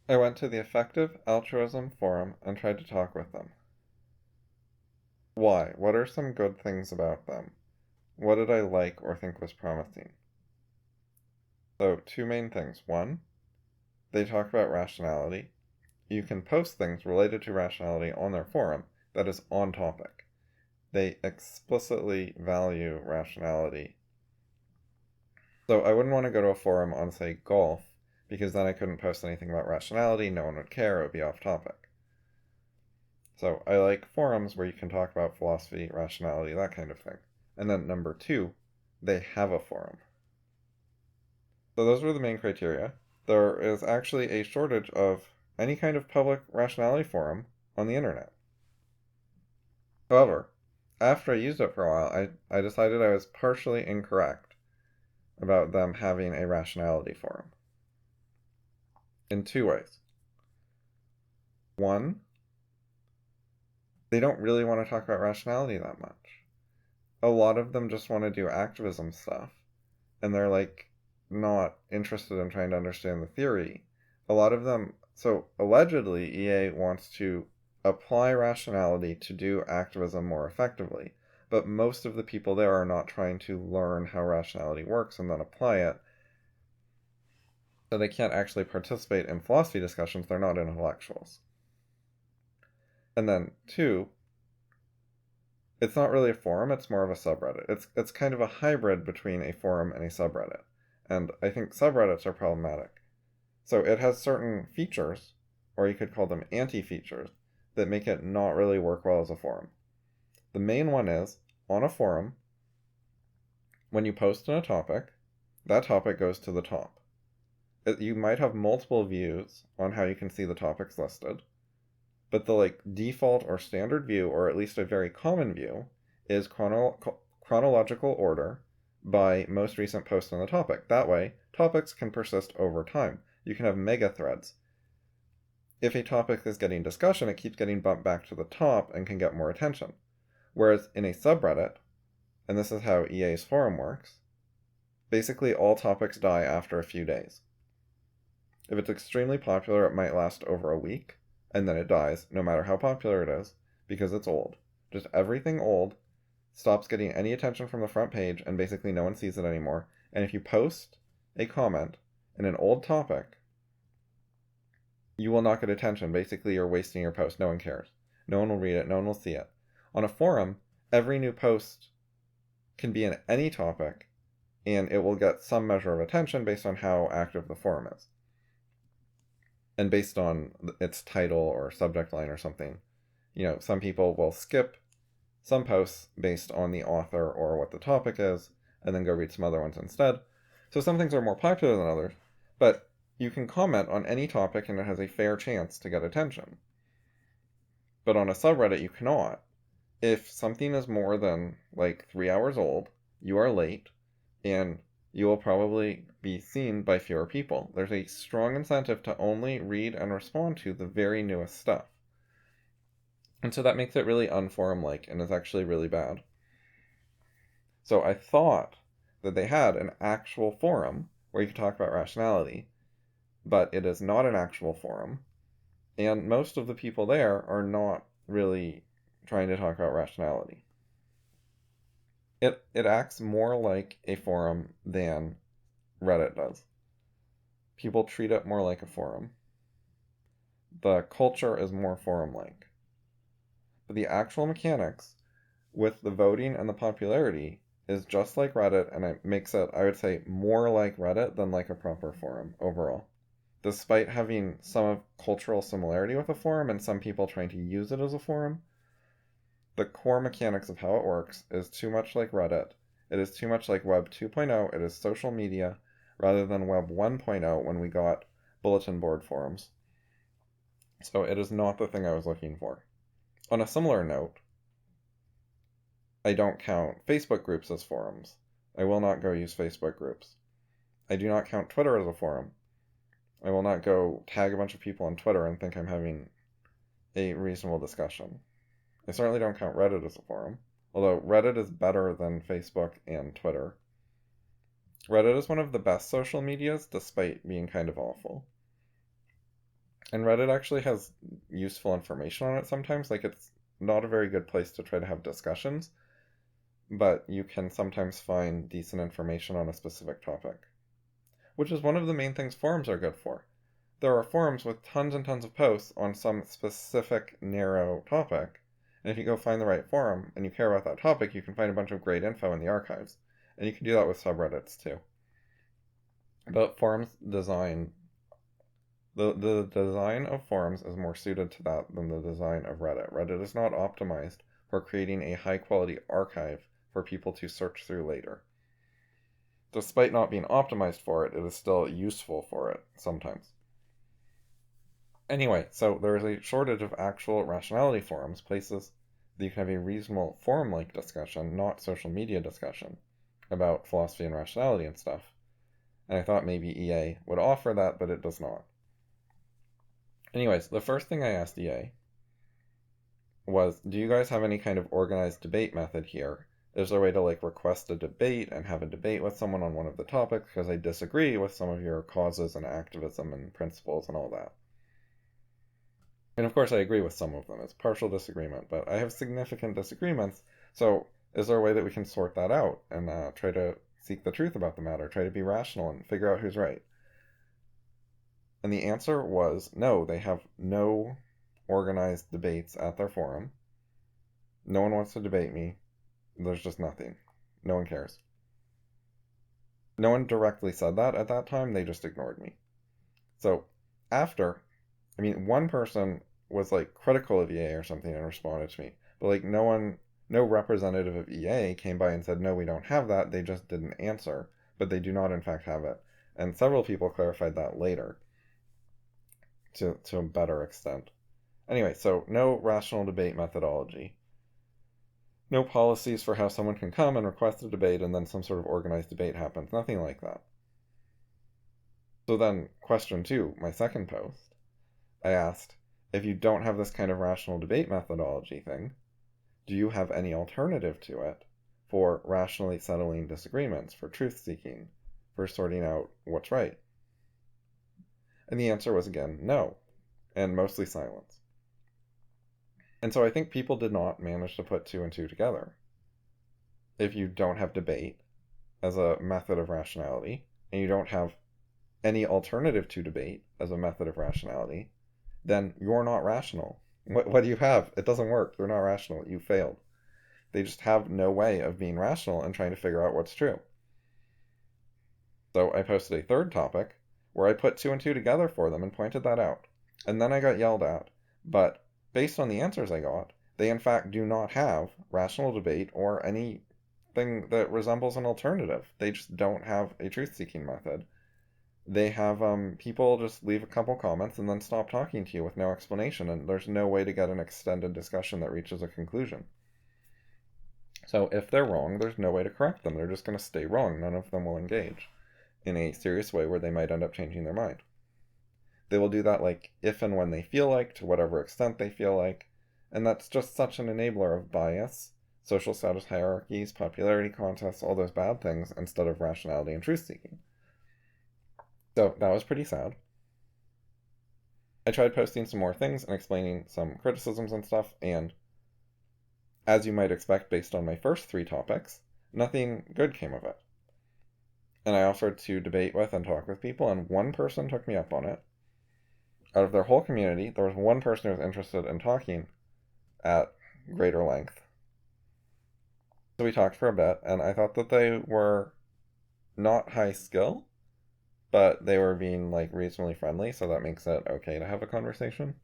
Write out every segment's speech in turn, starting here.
I went to the Effective Altruism forum and tried to talk with them. Why? What are some good things about them? What did I like or think was promising? So, two main things. One, they talk about rationality. You can post things related to rationality on their forum that is on topic. They explicitly value rationality. So I wouldn't want to go to a forum on, say, golf, because then I couldn't post anything about rationality, no one would care, it would be off topic. So I like forums where you can talk about philosophy, rationality, that kind of thing. And then number two, they have a forum. So those were the main criteria. There is actually a shortage of any kind of public rationality forum on the internet. However, after I used it for a while, I decided I was partially incorrect about them having a rationality forum. In two ways. One, they don't really want to talk about rationality that much. A lot of them just want to do activism stuff, and they're like not interested in trying to understand the theory. A lot of them, so allegedly, EA wants to apply rationality to do activism more effectively, but most of the people there are not trying to learn how rationality works and then apply it. So they can't actually participate in philosophy discussions, they're not intellectuals. And then two, it's not really a forum, it's more of a subreddit. It's kind of a hybrid between a forum and a subreddit. And I think subreddits are problematic. So it has certain features, or you could call them anti-features, that make it not really work well as a forum. The main one is, on a forum, when you post on a topic, that topic goes to the top. You might have multiple views on how you can see the topics listed, but the default or standard view, or at least a very common view, is chronological order by most recent post on the topic. That way, topics can persist over time. You can have mega threads. If a topic is getting discussion, it keeps getting bumped back to the top and can get more attention. Whereas in a subreddit, and this is how EA's forum works, basically all topics die after a few days. If it's extremely popular, it might last over a week, and then it dies, no matter how popular it is, because it's old. Just everything old stops getting any attention from the front page, and basically no one sees it anymore. And if you post a comment in an old topic, you will not get attention. Basically, you're wasting your post. No one cares. No one will read it. No one will see it. On a forum, every new post can be in any topic, and it will get some measure of attention based on how active the forum is. And based on its title or subject line or something. Some people will skip some posts based on the author or what the topic is, and then go read some other ones instead. So some things are more popular than others, but you can comment on any topic and it has a fair chance to get attention. But on a subreddit, you cannot. If something is more than 3 hours old, you are late, and you will probably be seen by fewer people. There's a strong incentive to only read and respond to the very newest stuff. And so that makes it really unforum-like and is actually really bad. So I thought that they had an actual forum where you could talk about rationality, but it is not an actual forum, and most of the people there are not really trying to talk about rationality. It acts more like a forum than Reddit does. People treat it more like a forum. The culture is more forum-like. But the actual mechanics, with the voting and the popularity, is just like Reddit, and it makes it, I would say, more like Reddit than like a proper forum overall. Despite having some cultural similarity with a forum and some people trying to use it as a forum, the core mechanics of how it works is too much like Reddit. It is too much like Web 2.0. It is social media rather than Web 1.0 when we got bulletin board forums. So it is not the thing I was looking for. On a similar note, I don't count Facebook groups as forums. I will not go use Facebook groups. I do not count Twitter as a forum. I will not go tag a bunch of people on Twitter and think I'm having a reasonable discussion. I certainly don't count Reddit as a forum, although Reddit is better than Facebook and Twitter. Reddit is one of the best social medias, despite being kind of awful. And Reddit actually has useful information on it sometimes. Like, it's not a very good place to try to have discussions, but you can sometimes find decent information on a specific topic, which is one of the main things forums are good for. There are forums with tons and tons of posts on some specific narrow topic, and if you go find the right forum and you care about that topic, you can find a bunch of great info in the archives. And you can do that with subreddits too. But forums design, the design of forums is more suited to that than the design of Reddit. Reddit is not optimized for creating a high quality archive for people to search through later. Despite not being optimized for it, it is still useful for it sometimes. Anyway, so there is a shortage of actual rationality forums, places that you can have a reasonable forum-like discussion, not social media discussion, about philosophy and rationality and stuff. And I thought maybe EA would offer that, but it does not. Anyways, the first thing I asked EA was, do you guys have any kind of organized debate method here? Is there a way to request a debate and have a debate with someone on one of the topics because I disagree with some of your causes and activism and principles and all that? And of course I agree with some of them. It's partial disagreement, but I have significant disagreements. So is there a way that we can sort that out and try to seek the truth about the matter, try to be rational and figure out who's right? And the answer was no, they have no organized debates at their forum. No one wants to debate me. There's just nothing. No one cares. No one directly said that at that time, they just ignored me. So after, one person was critical of EA or something and responded to me, but no representative of EA came by and said, no, we don't have that. They just didn't answer, but they do not in fact have it. And several people clarified that later to a better extent. Anyway, so no rational debate methodology. No policies for how someone can come and request a debate and then some sort of organized debate happens. Nothing like that. So then, question 2, my second post, I asked, if you don't have this kind of rational debate methodology thing, do you have any alternative to it for rationally settling disagreements, for truth-seeking, for sorting out what's right? And the answer was again, no, and mostly silence. And so I think people did not manage to put 2 and 2 together. If you don't have debate as a method of rationality, and you don't have any alternative to debate as a method of rationality, then you're not rational. What do you have? It doesn't work. You're not rational. You failed. They just have no way of being rational and trying to figure out what's true. So I posted a third topic where I put 2 and 2 together for them and pointed that out. And then I got yelled at. But based on the answers I got, they in fact do not have rational debate or anything that resembles an alternative. They just don't have a truth-seeking method. They have people just leave a couple comments and then stop talking to you with no explanation, and there's no way to get an extended discussion that reaches a conclusion. So if they're wrong, there's no way to correct them. They're just going to stay wrong. None of them will engage in a serious way where they might end up changing their mind. They will do that if and when they feel like, to whatever extent they feel like, and that's just such an enabler of bias, social status hierarchies, popularity contests, all those bad things, instead of rationality and truth-seeking. So that was pretty sad. I tried posting some more things and explaining some criticisms and stuff, and as you might expect based on my first 3 topics, nothing good came of it. And I offered to debate with and talk with people, and one person took me up on it. Out of their whole community, there was one person who was interested in talking at greater length. So we talked for a bit, and I thought that they were not high skill, but they were being reasonably friendly, so that makes it okay to have a conversation.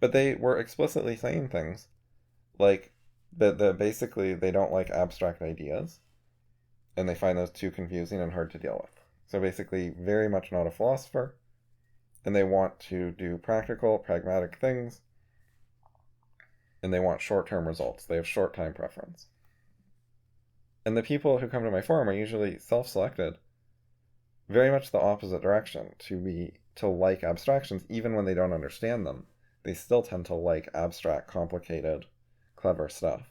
But they were explicitly saying things that basically they don't like abstract ideas, and they find those too confusing and hard to deal with. So basically, very much not a philosopher, and they want to do practical, pragmatic things, and they want short-term results. They have short time preference. And the people who come to my forum are usually self-selected, very much the opposite direction, to like abstractions, even when they don't understand them. They still tend to like abstract, complicated, clever stuff.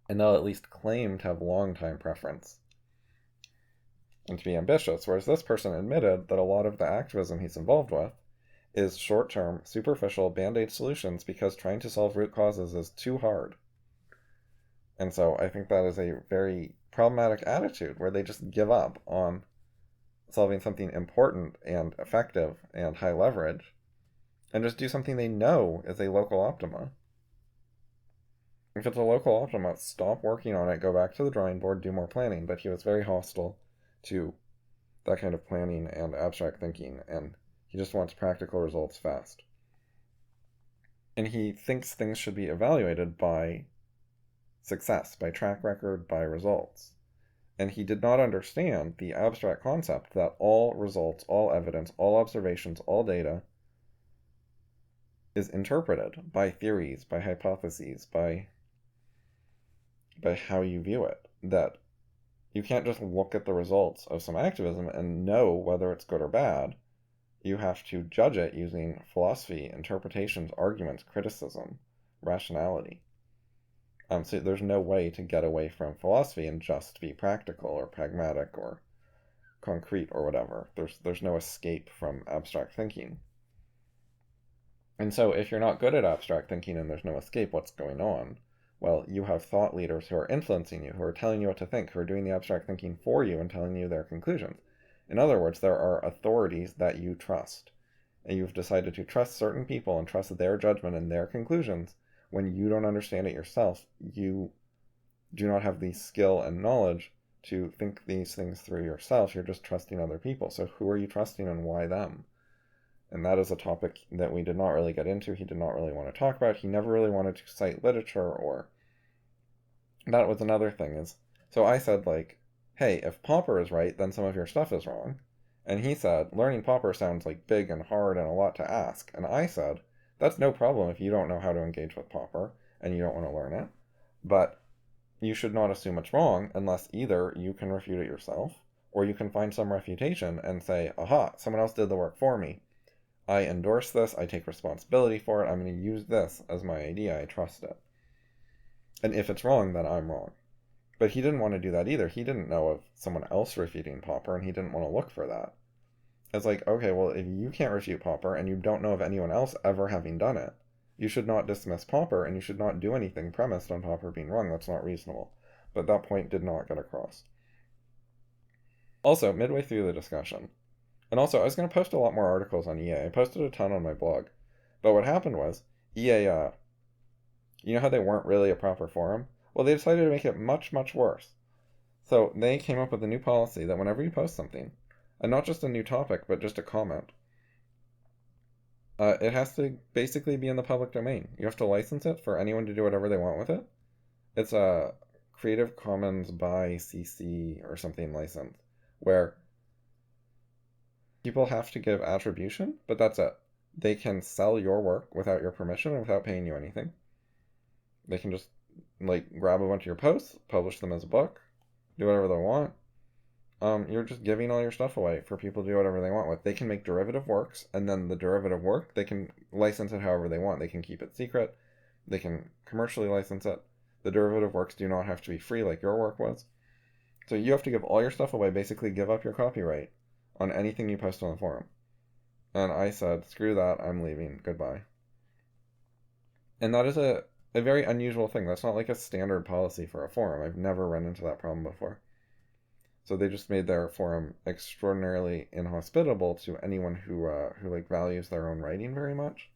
And they'll at least claim to have long time preference. and to be ambitious, whereas this person admitted that a lot of the activism he's involved with is short-term, superficial, band-aid solutions because trying to solve root causes is too hard. And so I think that is a very problematic attitude where they just give up on solving something important and effective and high leverage and just do something they know is a local optima. If it's a local optima, stop working on it, go back to the drawing board, do more planning. But he was very hostile to that kind of planning and abstract thinking, and he just wants practical results fast. And he thinks things should be evaluated by success, by track record, by results. And he did not understand the abstract concept that all results, all evidence, all observations, all data is interpreted by theories, by hypotheses, by how you view it. That you can't just look at the results of some activism and know whether it's good or bad. You have to judge it using philosophy, interpretations, arguments, criticism, rationality. So there's no way to get away from philosophy and just be practical or pragmatic or concrete or whatever. There's no escape from abstract thinking. And so if you're not good at abstract thinking and there's no escape, what's going on? Well, you have thought leaders who are influencing you, who are telling you what to think, who are doing the abstract thinking for you and telling you their conclusions. In other words, there are authorities that you trust. And you've decided to trust certain people and trust their judgment and their conclusions. When you don't understand it yourself, you do not have the skill and knowledge to think these things through yourself. You're just trusting other people. So who are you trusting and why them? And that is a topic that we did not really get into. He did not really want to talk about. He never really wanted to cite literature, or that was another thing is, so I said, like, hey, if Popper is right, then some of your stuff is wrong. And he said, learning Popper sounds like big and hard and a lot to ask. And I said, that's no problem if you don't know how to engage with Popper and you don't want to learn it. But you should not assume it's wrong unless either you can refute it yourself or you can find some refutation and say, aha, someone else did the work for me. I endorse this. I take responsibility for it. I'm going to use this as my idea. I trust it. And if it's wrong, then I'm wrong. But he didn't want to do that either. He didn't know of someone else refuting Popper, and he didn't want to look for that. It's like, okay, well, if you can't refute Popper and you don't know of anyone else ever having done it, you should not dismiss Popper, and you should not do anything premised on Popper being wrong. That's not reasonable. But that point did not get across. Also, midway through the discussion, and also, I was going to post a lot more articles on EA. I posted a ton on my blog. But what happened was, EA, you know how they weren't really a proper forum? Well, they decided to make it much, much worse. So they came up with a new policy that whenever you post something, and not just a new topic, but just a comment, it has to basically be in the public domain. You have to license it for anyone to do whatever they want with it. It's a Creative Commons by CC or something license, where people have to give attribution, but that's it. They can sell your work without your permission and without paying you anything. They can just, like, grab a bunch of your posts, publish them as a book, do whatever they want. You're just giving all your stuff away for people to do whatever they want with. They can make derivative works, and then the derivative work, they can license it however they want. They can keep it secret. They can commercially license it. The derivative works do not have to be free like your work was. So you have to give all your stuff away, basically give up your copyright on anything you post on the forum. And I said, screw that, I'm leaving, goodbye. And that is a very unusual thing. That's not like a standard policy for a forum. I've never run into that problem before. So they just made their forum extraordinarily inhospitable to anyone who like values their own writing very much.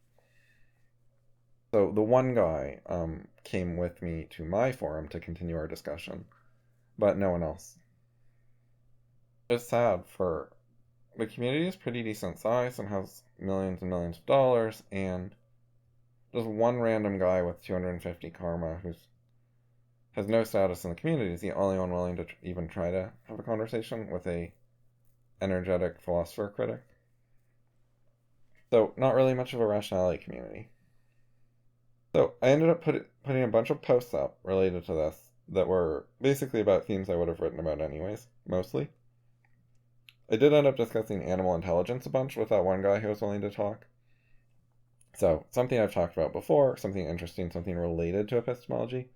So the one guy came with me to my forum to continue our discussion, but no one else. It's sad for the community is pretty decent size and has millions and millions of dollars, and just one random guy with 250 karma who has no status in the community is the only one willing to even try to have a conversation with a energetic philosopher critic. So not really much of a rationality community. So I ended up putting a bunch of posts up related to this that were basically about themes I would have written about anyways, mostly. I did end up discussing animal intelligence a bunch with that one guy who was willing to talk. So, something I've talked about before, something interesting, something related to epistemology.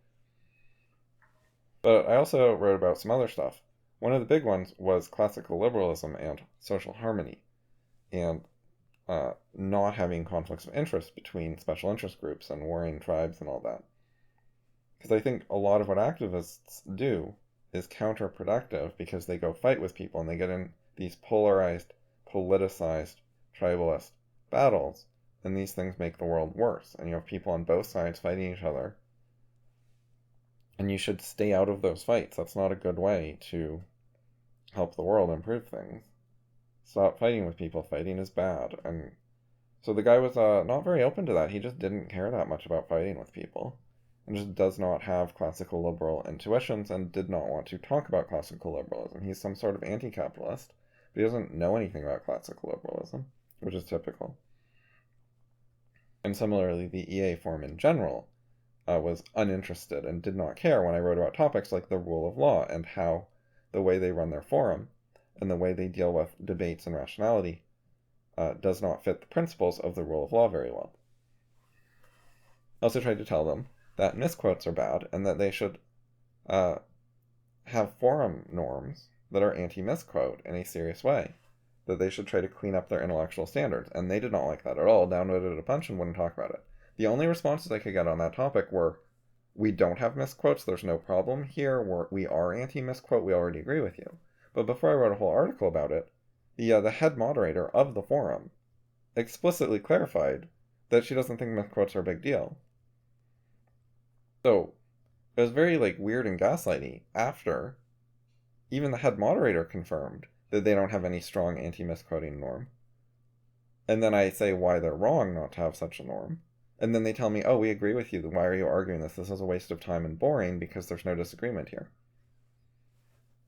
But I also wrote about some other stuff. One of the big ones was classical liberalism and social harmony, and not having conflicts of interest between special interest groups and warring tribes and all that. Because I think a lot of what activists do is counterproductive because they go fight with people and they get in these polarized, politicized, tribalist battles, and these things make the world worse. And you have people on both sides fighting each other, and you should stay out of those fights. That's not a good way to help the world improve things. Stop fighting with people. Fighting is bad. And so the guy was not very open to that. He just didn't care that much about fighting with people, and just does not have classical liberal intuitions, and did not want to talk about classical liberalism. He's some sort of anti-capitalist, but he doesn't know anything about classical liberalism, which is typical. And similarly, the EA forum in general was uninterested and did not care when I wrote about topics like the rule of law and how the way they run their forum and the way they deal with debates and rationality does not fit the principles of the rule of law very well. I also tried to tell them that misquotes are bad and that they should have forum norms that are anti-misquote in a serious way, that they should try to clean up their intellectual standards, and they did not like that at all, downvoted a bunch and wouldn't talk about it. The only responses I could get on that topic were, we don't have misquotes, there's no problem here, we are anti-misquote, we already agree with you. But before I wrote a whole article about it, the head moderator of the forum explicitly clarified that she doesn't think misquotes are a big deal. So it was very weird and gaslighty after even the head moderator confirmed that they don't have any strong anti-misquoting norm. And then I say why they're wrong not to have such a norm. And then they tell me, oh, we agree with you. Why are you arguing this? This is a waste of time and boring because there's no disagreement here.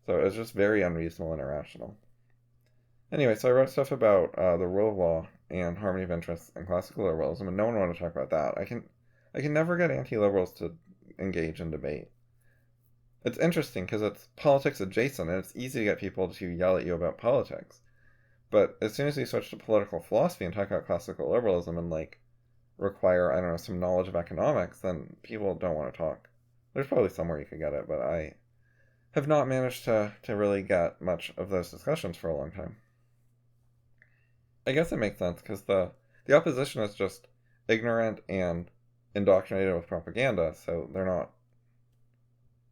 So it was just very unreasonable and irrational. Anyway, so I wrote stuff about the rule of law and harmony of interests and classical liberalism, and no one wanted to talk about that. I can never get anti-liberals to engage in debate. It's interesting because it's politics adjacent, and it's easy to get people to yell at you about politics. But as soon as you switch to political philosophy and talk about classical liberalism and require, I don't know, some knowledge of economics, then people don't want to talk. There's probably somewhere you could get it, but I have not managed to really get much of those discussions for a long time. I guess it makes sense because the opposition is just ignorant and indoctrinated with propaganda, so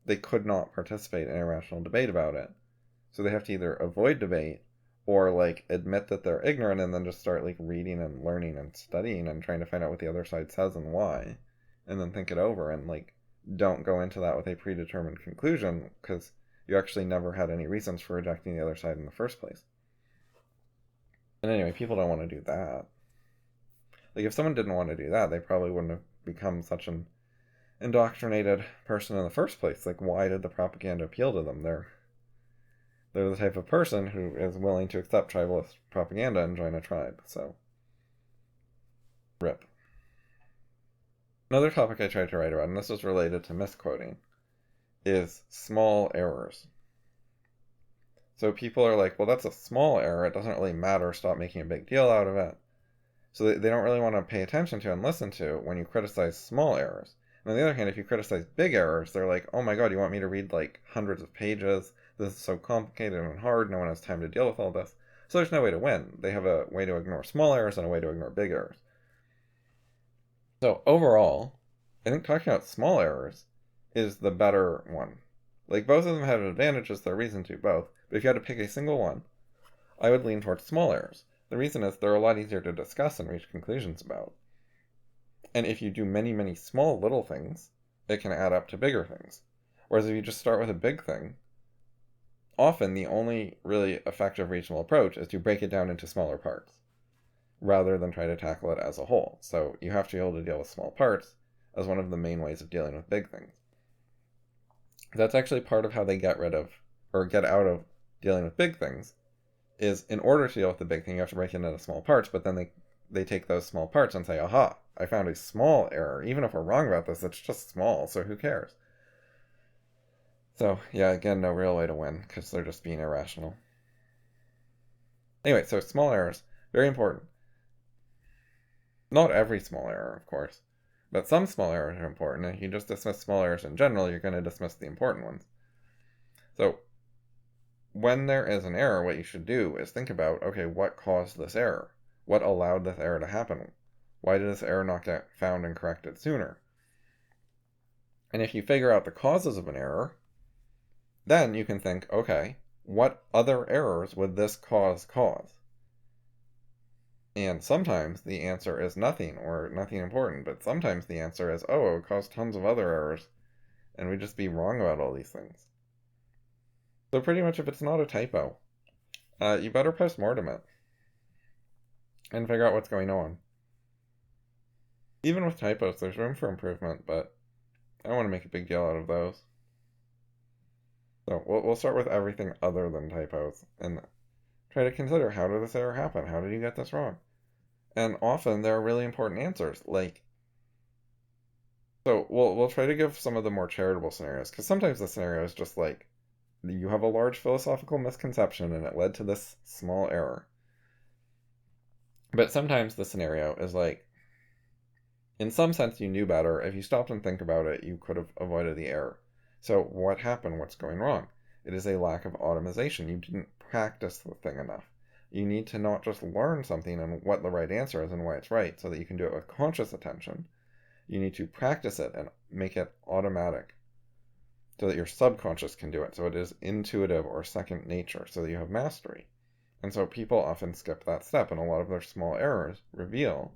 they could not participate in a rational debate about it. So they have to either avoid debate or admit that they're ignorant and then just start reading and learning and studying and trying to find out what the other side says and why, and then think it over and don't go into that with a predetermined conclusion because you actually never had any reasons for rejecting the other side in the first place. And anyway, people don't want to do that. If someone didn't want to do that, they probably wouldn't have become such an indoctrinated person in the first place. Why did the propaganda appeal to them? They're the type of person who is willing to accept tribalist propaganda and join a tribe, so rip. Another topic I tried to write about, and this is related to misquoting, is small errors. So people are well, that's a small error, it doesn't really matter, stop making a big deal out of it. So they don't really want to pay attention to and listen to when you criticize small errors. And on the other hand, if you criticize big errors, they're oh my god, you want me to read hundreds of pages? This is so complicated and hard, no one has time to deal with all this. So there's no way to win. They have a way to ignore small errors and a way to ignore big errors. So overall, I think talking about small errors is the better one. Both of them have advantages, there's reason to both, but if you had to pick a single one, I would lean towards small errors. The reason is they're a lot easier to discuss and reach conclusions about. And if you do many, many small little things, it can add up to bigger things. Whereas if you just start with a big thing, often the only really effective reasonable approach is to break it down into smaller parts, rather than try to tackle it as a whole. So you have to be able to deal with small parts as one of the main ways of dealing with big things. That's actually part of how they get rid of, or get out of, dealing with big things, is in order to deal with the big thing, you have to break it into small parts, but then they take those small parts and say, aha, I found a small error. Even if we're wrong about this, it's just small, so who cares? So, yeah, again, no real way to win, because they're just being irrational. Anyway, so small errors, very important. Not every small error, of course, but some small errors are important, and if you just dismiss small errors in general, you're going to dismiss the important ones. So, when there is an error, what you should do is think about, okay, what caused this error? What allowed this error to happen? Why did this error not get found and corrected sooner? And if you figure out the causes of an error, then you can think, okay, what other errors would this cause? And sometimes the answer is nothing or nothing important, but sometimes the answer is, oh, it would cause tons of other errors, and we'd just be wrong about all these things. So pretty much if it's not a typo, you better postmortem it and figure out what's going on. Even with typos, there's room for improvement, but I don't want to make a big deal out of those. So we'll start with everything other than typos and try to consider, how did this error happen? How did you get this wrong? And often there are really important answers, like, so we'll try to give some of the more charitable scenarios, because sometimes the scenario is just like, you have a large philosophical misconception and it led to this small error. But sometimes the scenario is like, in some sense you knew better. If you stopped and think about it, you could have avoided the error. So what happened? What's going wrong? It is a lack of automation. You didn't practice the thing enough. You need to not just learn something and what the right answer is and why it's right so that you can do it with conscious attention. You need to practice it and make it automatic so that your subconscious can do it, so it is intuitive or second nature, so that you have mastery. And so people often skip that step, and a lot of their small errors reveal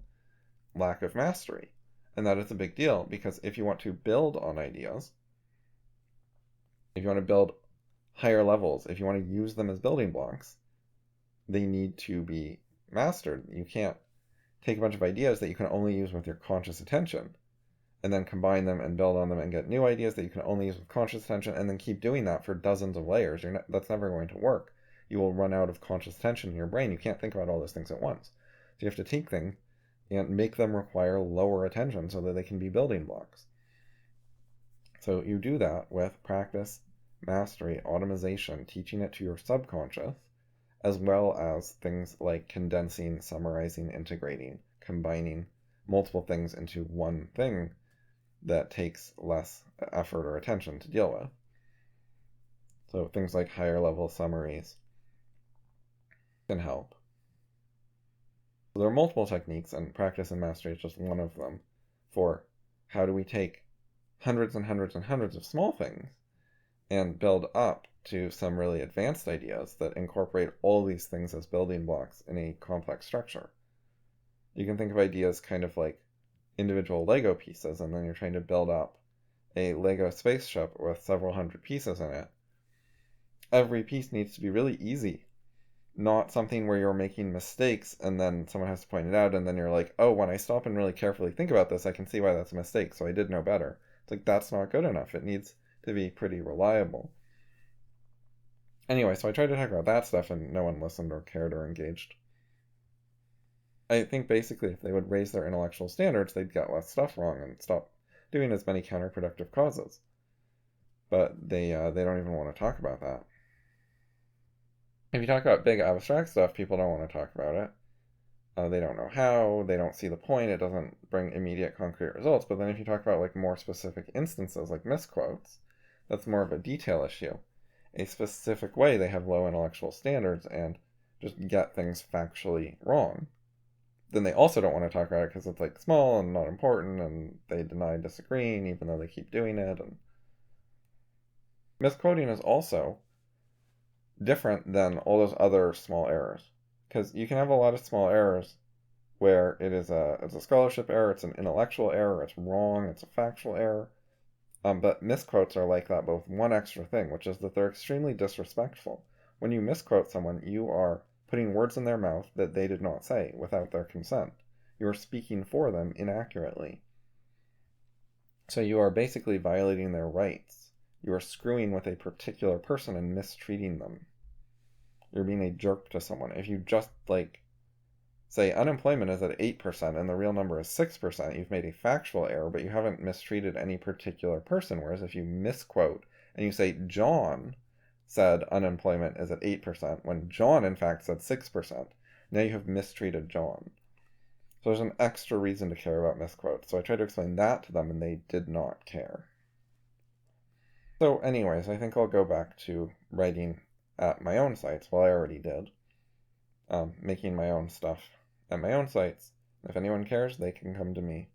lack of mastery. And that is a big deal, because if you want to build on ideas, if you want to build higher levels, if you want to use them as building blocks, they need to be mastered. You can't take a bunch of ideas that you can only use with your conscious attention and then combine them and build on them and get new ideas that you can only use with conscious attention, and then keep doing that for dozens of layers. That's never going to work. You will run out of conscious attention in your brain. You can't think about all those things at once. So you have to take things and make them require lower attention so that they can be building blocks. So you do that with practice, mastery, automation, teaching it to your subconscious, as well as things like condensing, summarizing, integrating, combining multiple things into one thing that takes less effort or attention to deal with. So things like higher level summaries can help. So there are multiple techniques, and practice and mastery is just one of them, for how do we take hundreds and hundreds and hundreds of small things and build up to some really advanced ideas that incorporate all these things as building blocks in a complex structure. You can think of ideas kind of like individual Lego pieces, and then you're trying to build up a Lego spaceship with several hundred pieces in it. Every piece needs to be really easy, not something where you're making mistakes and then someone has to point it out and then you're like, oh, when I stop and really carefully think about this, I can see why that's a mistake, so I did know better. It's like, that's not good enough. It needs to be pretty reliable. Anyway, so I tried to talk about that stuff and no one listened or cared or engaged. I think basically if they would raise their intellectual standards, they'd get less stuff wrong and stop doing as many counterproductive causes. But they don't even want to talk about that. If you talk about big abstract stuff, people don't want to talk about it. They don't know how, they don't see the point, it doesn't bring immediate concrete results. But then if you talk about like more specific instances like misquotes, that's more of a detail issue. A specific way they have low intellectual standards and just get things factually wrong. Then they also don't want to talk about it because it's like small and not important, and they deny disagreeing even though they keep doing it. And misquoting is also different than all those other small errors, because you can have a lot of small errors where it's a scholarship error, it's an intellectual error, it's wrong, it's a factual error. But misquotes are like that, but with one extra thing, which is that they're extremely disrespectful. When you misquote someone, you are putting words in their mouth that they did not say without their consent. You are speaking for them inaccurately. So you are basically violating their rights. You are screwing with a particular person and mistreating them. You're being a jerk to someone. If you just, like, say unemployment is at 8% and the real number is 6%, you've made a factual error, but you haven't mistreated any particular person. Whereas if you misquote and you say John said unemployment is at 8%, when John in fact said 6%, now you have mistreated John. So there's an extra reason to care about misquotes. So I tried to explain that to them and they did not care. So anyways, I think I'll go back to writing at my own sites. Well, I already did, making my own stuff at my own sites. If anyone cares, they can come to me.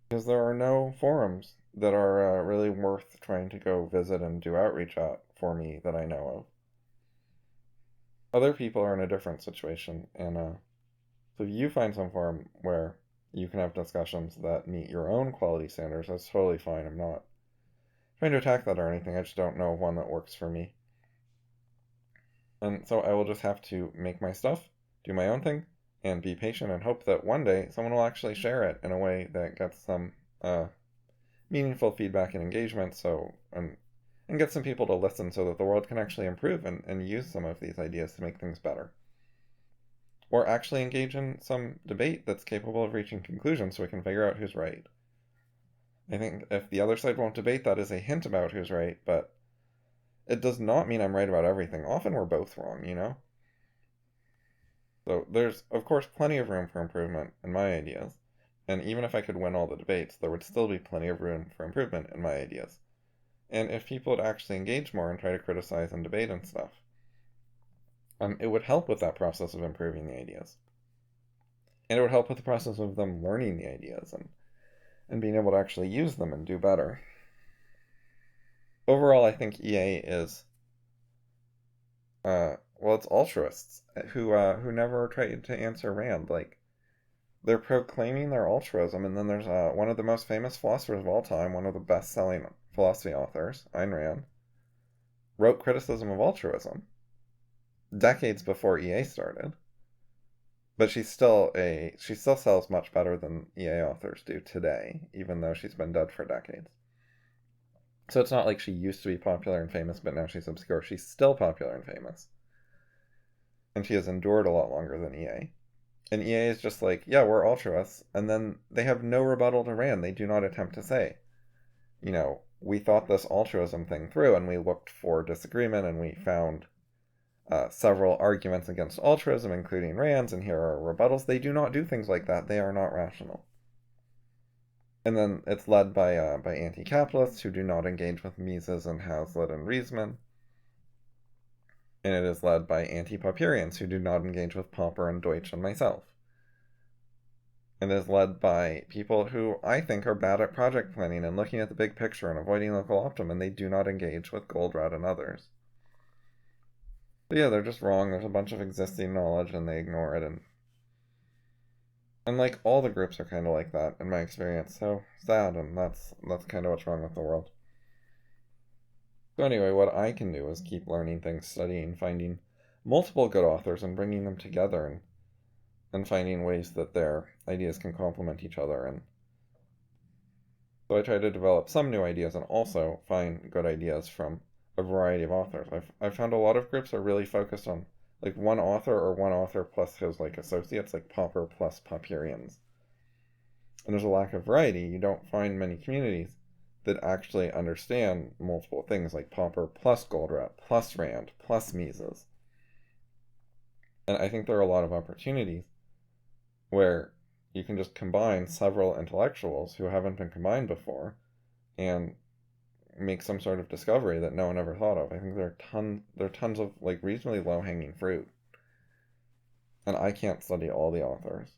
Because there are no forums that are really worth trying to go visit and do outreach at for me that I know of. Other people are in a different situation, and so if you find some forum where you can have discussions that meet your own quality standards, that's totally fine. I'm not trying to attack that or anything, I just don't know of one that works for me. And so I will just have to make my stuff, do my own thing, and be patient and hope that one day someone will actually share it in a way that gets some meaningful feedback and engagement, and get some people to listen so that the world can actually improve and use some of these ideas to make things better. Or actually engage in some debate that's capable of reaching conclusions so we can figure out who's right. I think if the other side won't debate, that is a hint about who's right, but it does not mean I'm right about everything. Often we're both wrong, you know? So there's, of course, plenty of room for improvement in my ideas. And even if I could win all the debates, there would still be plenty of room for improvement in my ideas. And if people would actually engage more and try to criticize and debate and stuff, it would help with that process of improving the ideas. And it would help with the process of them learning the ideas and being able to actually use them and do better. Overall, I think EA is, it's altruists who never tried to answer Rand. Like, they're proclaiming their altruism, and then there's one of the most famous philosophers of all time, one of the best-selling philosophy authors, Ayn Rand, wrote criticism of altruism decades before EA started. But she still sells much better than EA authors do today, even though she's been dead for decades. So it's not like she used to be popular and famous, but now she's obscure. She's still popular and famous. And she has endured a lot longer than EA. And EA is just like, yeah, we're altruists. And then they have no rebuttal to Rand. They do not attempt to say, we thought this altruism thing through and we looked for disagreement and we found several arguments against altruism, including Rand's, and here are rebuttals. They do not do things like that. They are not rational. And then it's led by anti-capitalists who do not engage with Mises and Hazlitt and Riesman. And it is led by anti-Popperians who do not engage with Popper and Deutsch and myself. And it is led by people who I think are bad at project planning and looking at the big picture and avoiding local optimum, and they do not engage with Goldratt and others. But yeah, they're just wrong. There's a bunch of existing knowledge and they ignore it, and like all the groups are kind of like that in my experience. So sad, and that's kind of what's wrong with the world. So anyway, what I can do is keep learning things, studying, finding multiple good authors and bringing them together and finding ways that their ideas can complement each other. And so I try to develop some new ideas and also find good ideas from a variety of authors. I've found a lot of groups are really focused on like one author or one author plus his like associates, like Popper plus Popperians. And there's a lack of variety. You don't find many communities that actually understand multiple things, like Popper plus Goldratt plus Rand plus Mises. And I think there are a lot of opportunities where you can just combine several intellectuals who haven't been combined before and make some sort of discovery that no one ever thought of. I think there are tons of like reasonably low-hanging fruit. And I can't study all the authors.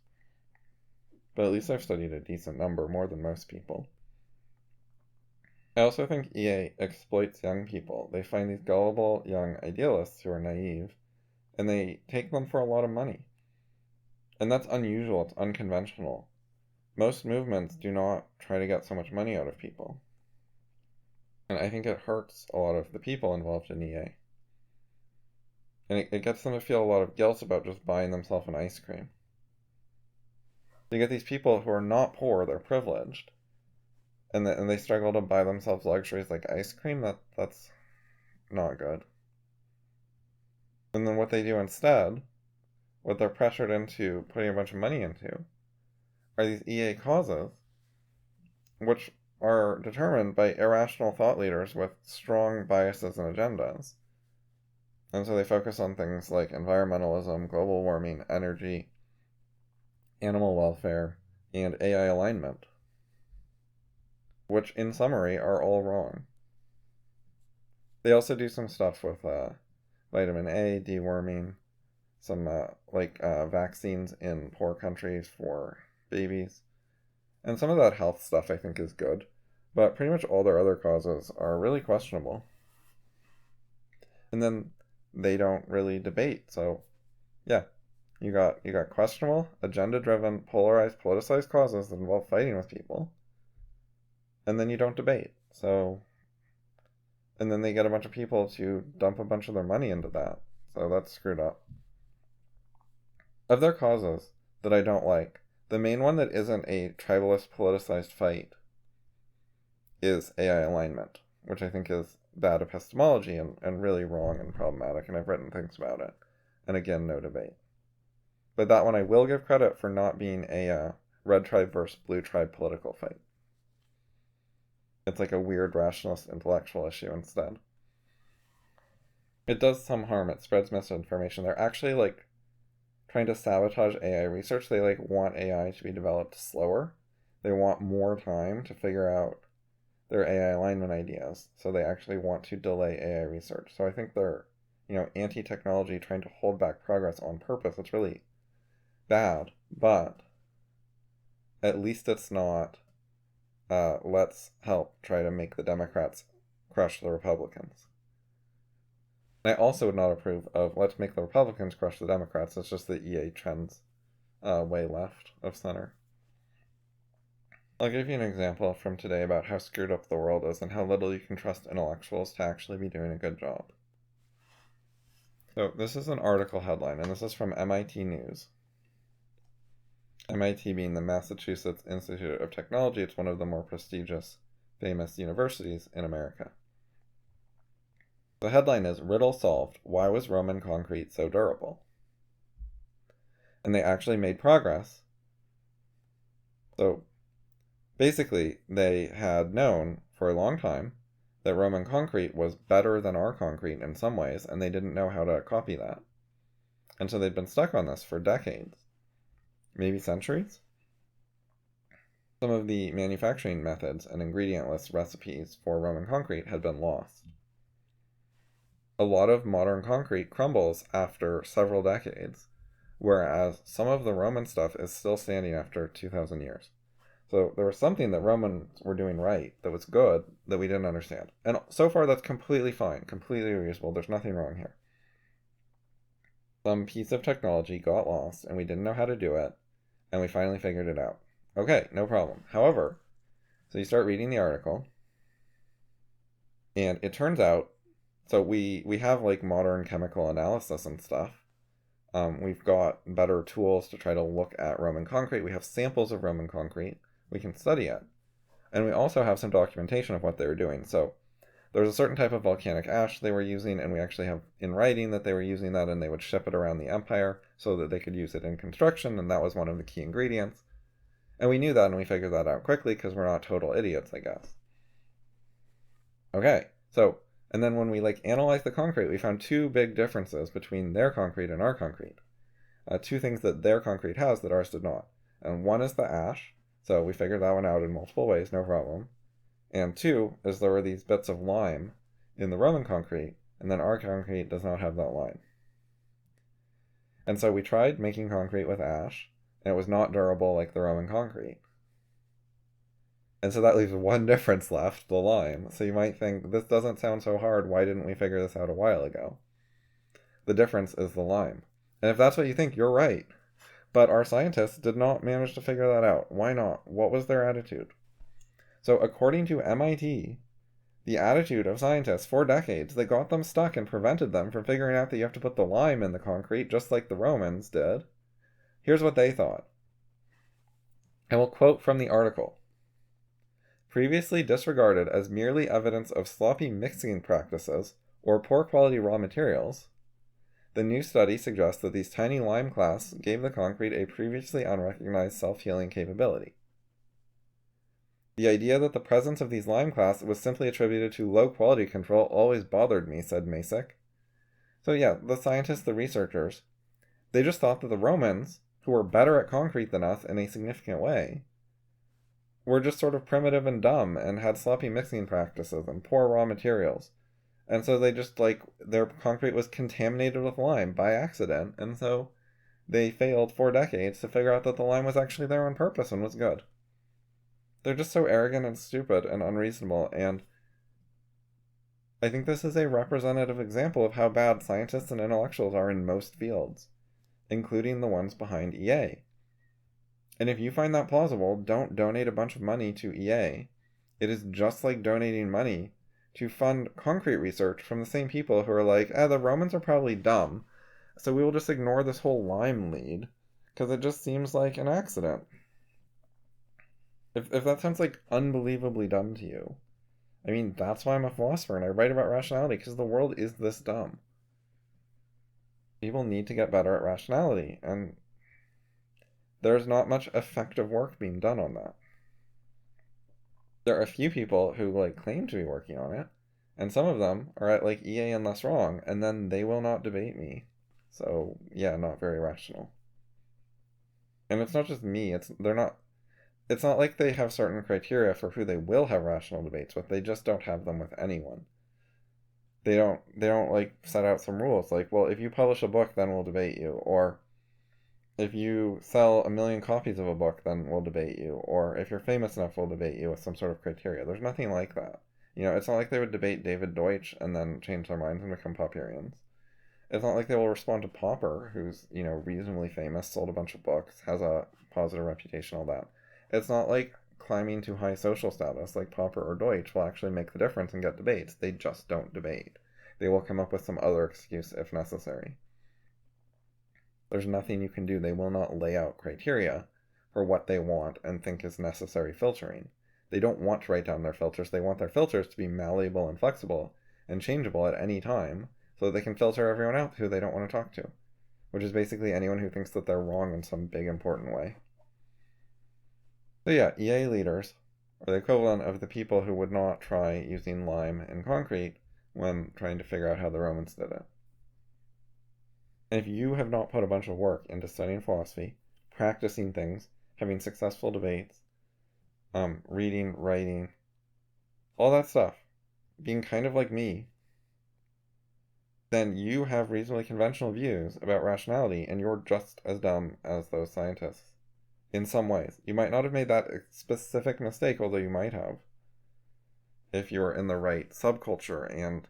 But at least I've studied a decent number, more than most people. I also think EA exploits young people. They find these gullible young idealists who are naive, and they take them for a lot of money. And that's unusual, it's unconventional. Most movements do not try to get so much money out of people. And I think it hurts a lot of the people involved in EA. And it gets them to feel a lot of guilt about just buying themselves an ice cream. You get these people who are not poor, they're privileged. And they struggle to buy themselves luxuries like ice cream. That's not good. And then what they do instead, what they're pressured into putting a bunch of money into, are these EA causes, which are determined by irrational thought leaders with strong biases and agendas. And so they focus on things like environmentalism, global warming, energy, animal welfare, and AI alignment, which in summary are all wrong. They also do some stuff with vitamin A, deworming, some vaccines in poor countries for babies. And some of that health stuff I think is good, but pretty much all their other causes are really questionable. And then they don't really debate. So, yeah, you got questionable, agenda-driven, polarized, politicized causes that involve fighting with people. And then you don't debate. So, and then they get a bunch of people to dump a bunch of their money into that. So that's screwed up. Of their causes that I don't like, the main one that isn't a tribalist politicized fight is AI alignment, which I think is bad epistemology and really wrong and problematic, and I've written things about it. And again, no debate. But that one I will give credit for not being a red tribe versus blue tribe political fight. It's like a weird rationalist intellectual issue instead. It does some harm. It spreads misinformation. They're actually like trying to sabotage AI research. They like want AI to be developed slower. They want more time to figure out their AI alignment ideas. So they actually want to delay AI research. So I think they're, anti-technology, trying to hold back progress on purpose. It's really bad, but at least it's not let's help try to make the Democrats crush the Republicans. I also would not approve of let's make the Republicans crush the Democrats. It's just the EA trends way left of center. I'll give you an example from today about how screwed up the world is and how little you can trust intellectuals to actually be doing a good job. So this is an article headline, and this is from MIT News. MIT being the Massachusetts Institute of Technology, it's one of the more prestigious, famous universities in America. The headline is, Riddle Solved, Why Was Roman Concrete So Durable? And they actually made progress. So basically, they had known for a long time that Roman concrete was better than our concrete in some ways, and they didn't know how to copy that. And so they'd been stuck on this for decades. Maybe centuries? Some of the manufacturing methods and ingredient list recipes for Roman concrete had been lost. A lot of modern concrete crumbles after several decades, whereas some of the Roman stuff is still standing after 2,000 years. So there was something that Romans were doing right that was good that we didn't understand. And so far that's completely fine, completely reusable. There's nothing wrong here. Some piece of technology got lost and we didn't know how to do it, and we finally figured it out. Okay, no problem. However, so you start reading the article, and it turns out, so we have like modern chemical analysis and stuff. We've got better tools to try to look at Roman concrete. We have samples of Roman concrete. We can study it. And we also have some documentation of what they were doing. So there's a certain type of volcanic ash they were using, and we actually have in writing that they were using that, and they would ship it around the empire so that they could use it in construction, and that was one of the key ingredients. And we knew that, and we figured that out quickly because we're not total idiots, I guess. Okay, so, and then when we analyzed the concrete, we found two big differences between their concrete and our concrete. Two things that their concrete has that ours did not. And one is the ash, so we figured that one out in multiple ways, no problem. And two is there were these bits of lime in the Roman concrete, and then our concrete does not have that lime. And so we tried making concrete with ash, and it was not durable like the Roman concrete. And so that leaves one difference left, the lime. So you might think, this doesn't sound so hard, why didn't we figure this out a while ago? The difference is the lime. And if that's what you think, you're right. But our scientists did not manage to figure that out. Why not? What was their attitude? So according to MIT, the attitude of scientists for decades that got them stuck and prevented them from figuring out that you have to put the lime in the concrete just like the Romans did, here's what they thought. I will quote from the article. Previously disregarded as merely evidence of sloppy mixing practices or poor quality raw materials, the new study suggests that these tiny lime clasts gave the concrete a previously unrecognized self-healing capability. The idea that the presence of these lime clasts was simply attributed to low quality control always bothered me, said Masick. So yeah, the scientists, the researchers, they just thought that the Romans, who were better at concrete than us in a significant way, were just sort of primitive and dumb and had sloppy mixing practices and poor raw materials. And so they just, like, their concrete was contaminated with lime by accident, and so they failed for decades to figure out that the lime was actually there on purpose and was good. They're just so arrogant and stupid and unreasonable, and I think this is a representative example of how bad scientists and intellectuals are in most fields, including the ones behind EA. And if you find that plausible, don't donate a bunch of money to EA. It is just like donating money to fund concrete research from the same people who are like, the Romans are probably dumb, so we will just ignore this whole lime lead, because it just seems like an accident. If that sounds like unbelievably dumb to you, I mean, that's why I'm a philosopher and I write about rationality, because the world is this dumb. People need to get better at rationality, and there's not much effective work being done on that. There are a few people who, like, claim to be working on it, and some of them are at, like, EA and less wrong, and then they will not debate me. So, yeah, not very rational. And it's not just me, it's not like they have certain criteria for who they will have rational debates with, they just don't have them with anyone. They don't like set out some rules like, well, if you publish a book, then we'll debate you, or if you sell 1 million copies of a book, then we'll debate you, or if you're famous enough, we'll debate you with some sort of criteria. There's nothing like that. It's not like they would debate David Deutsch and then change their minds and become Popperians. It's not like they will respond to Popper, who's, reasonably famous, sold a bunch of books, has a positive reputation, all that. It's not like climbing to high social status like Popper or Deutsch will actually make the difference and get debates. They just don't debate. They will come up with some other excuse if necessary. There's nothing you can do. They will not lay out criteria for what they want and think is necessary filtering. They don't want to write down their filters. They want their filters to be malleable and flexible and changeable at any time so that they can filter everyone out who they don't want to talk to, which is basically anyone who thinks that they're wrong in some big important way. So yeah, EA leaders are the equivalent of the people who would not try using lime and concrete when trying to figure out how the Romans did it. And if you have not put a bunch of work into studying philosophy, practicing things, having successful debates, reading, writing, all that stuff, being kind of like me, then you have reasonably conventional views about rationality, and you're just as dumb as those scientists. In some ways. You might not have made that specific mistake, although you might have. If you're in the right subculture and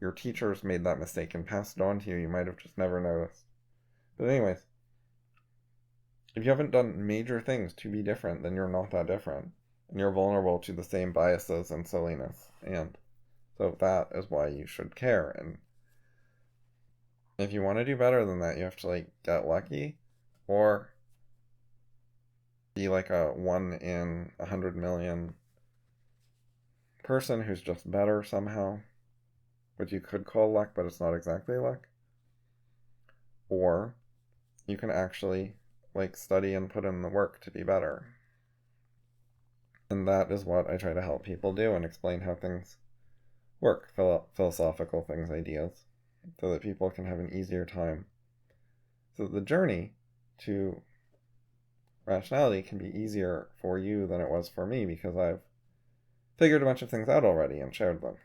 your teachers made that mistake and passed it on to you, you might have just never noticed. But anyways, if you haven't done major things to be different, then you're not that different. And you're vulnerable to the same biases and silliness. And so that is why you should care. And if you want to do better than that, you have to, like, get lucky or be like a 1 in 100 million person who's just better somehow, which you could call luck, but it's not exactly luck. Or you can actually, like, study and put in the work to be better. And that is what I try to help people do and explain how things work, philosophical things, ideas, so that people can have an easier time. So the journey to rationality can be easier for you than it was for me, because I've figured a bunch of things out already and shared them.